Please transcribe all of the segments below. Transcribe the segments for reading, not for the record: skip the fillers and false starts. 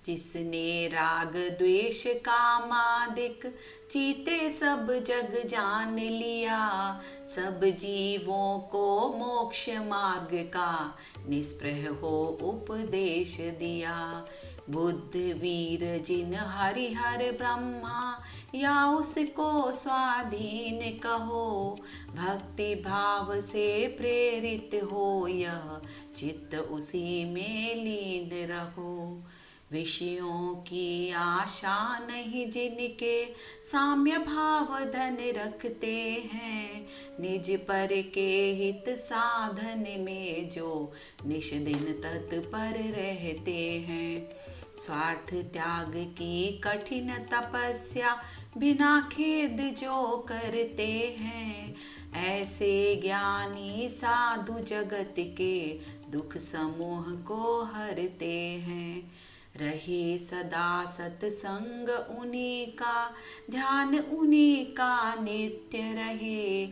जिसने राग द्वेष कामादिक चीते सब जग जान लिया, सब जीवों को मोक्ष मार्ग का निष्प्रह हो उपदेश दिया। बुद्ध वीर जिन हरिहर ब्रह्मा या उसको स्वाधीन कहो, भक्ति भाव से प्रेरित हो यह चित्त उसी में लीन रहो। विषयों की आशा नहीं जिनके साम्य भाव धन रखते हैं, निज पर के हित साधन में जो निश दिन तत्पर रहते हैं। स्वार्थ त्याग की कठिन तपस्या बिना खेद जो करते हैं, ऐसे ज्ञानी साधु जगत के दुख समूह को हरते हैं। रहे सदा सत्संग उन्हीं का, ध्यान उन्हीं का नित्य रहे,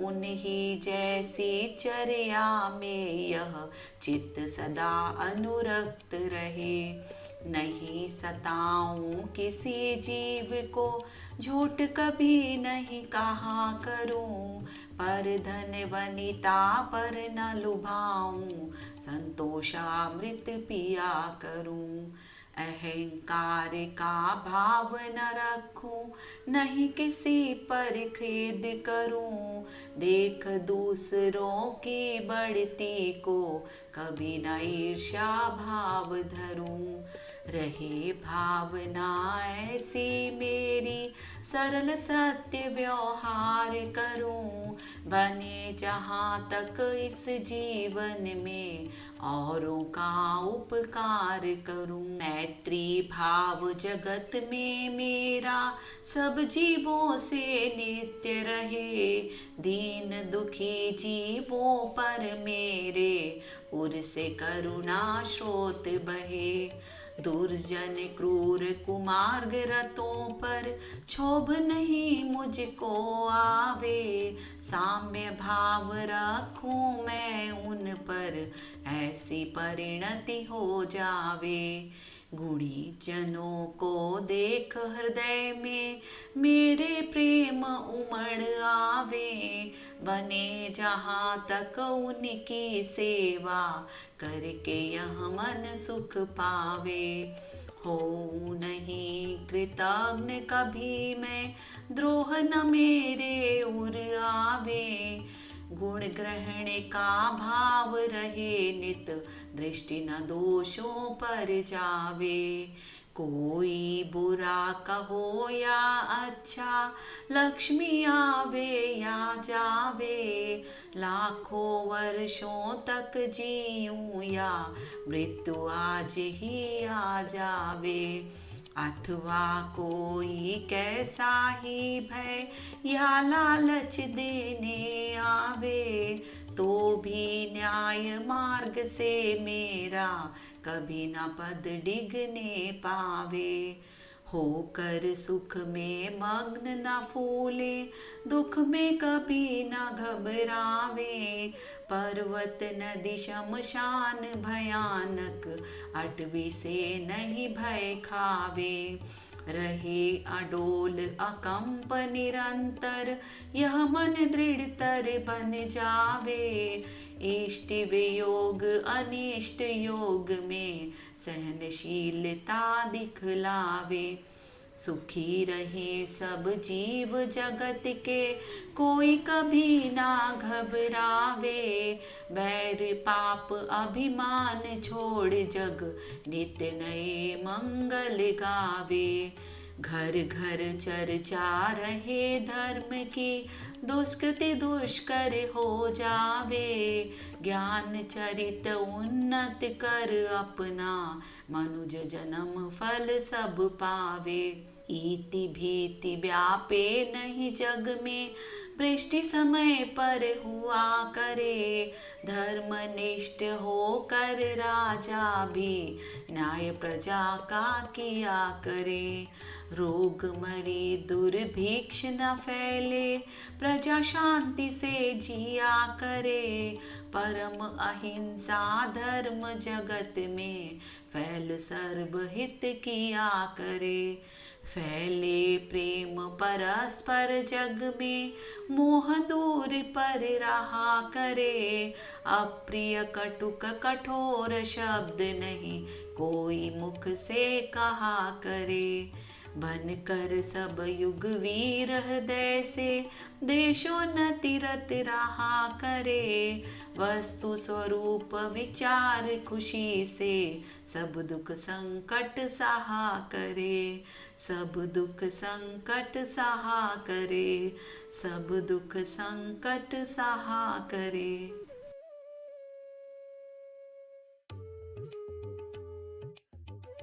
उन्हीं जैसी चर्या में यह चित्त सदा अनुरक्त रहे। नहीं सताऊं किसी जीव को, झूठ कभी नहीं कहा करूं, पर धन वनिता पर न लुभाऊं, संतोषामृत पिया करूं। अहंकार का भाव न रखूं, नहीं किसी पर खेद करूं, देख दूसरों की बढ़ती को कभी न ईर्ष्या भाव धरूं। रहे भावना ऐसी मेरी, सरल सत्य व्यवहार करूं, बने जहाँ तक इस जीवन में औरों का उपकार करूं। मैत्री भाव जगत में मेरा सब जीवों से नित्य रहे, दीन दुखी जीवों पर मेरे उर से करुणा स्रोत बहे। दुर्जन क्रूर कुमार्ग रतों पर क्षोभ नहीं मुझको आवे, साम्य भाव रखूं मैं उन पर ऐसी परिणति हो जावे। गुणी जनों को देख हृदय में मेरे प्रेम उमड़ आवे, बने जहाँ तक उनकी सेवा करके यह मन सुख पावे। हो नहीं कृतज्ञ कभी मैं, द्रोह न मेरे उर आवे, गुण ग्रहण का भाव रहे नित, दृष्टि न दोषों पर जावे। कोई बुरा कहो या अच्छा, लक्ष्मी आवे या जावे, लाखों वर्षों तक जीऊं या मृत्यु आज ही आ जावे। अथवा कोई कैसा ही भय या लालच देने आवे, तो भी न्याय मार्ग से मेरा कभी न पद डिगने पावे। होकर सुख में मग्न न फूले, दुख में कभी न घबरावे, पर्वत नदी शमशान भयानक, अटवी से नहीं भय खावे। रहे अडोल अकंप निरंतर, यह मन दृढ़तर बन जावे, इष्ट वियोग अनिष्ट योग में सहनशीलता दिखलावे। सुखी रहे सब जीव जगत के, कोई कभी ना घबरावे, बैर पाप अभिमान छोड़ जग नित्य नए मंगल गावे। घर घर चर्चा रहे धर्म की, दुष्कृति दुष्कर हो जावे, ज्ञान चरित उन्नत कर अपना, मनुज जन्म फल सब पावे। इति भीति व्यापे नहीं जग में, वृष्टि समय पर हुआ करे, धर्मनिष्ठ होकर राजा भी न्याय प्रजा का किया करे। रोग मरी दुर्भिक्ष न फैले, प्रजा शांति से जिया करे, परम अहिंसा धर्म जगत में फैल सर्वहित किया करे। फैले प्रेम परस्पर जग में मोह दूर पर रहा करे। अप्रिय कटुक कठोर शब्द नहीं कोई मुख से कहा करे। बन कर सब युग वीर हृदय से देशोन्नति रत रहा करे। वस्तु स्वरूप विचार खुशी से सब दुख संकट सहा करे। सब दुख संकट सहा करे। सब दुख संकट सहा करे।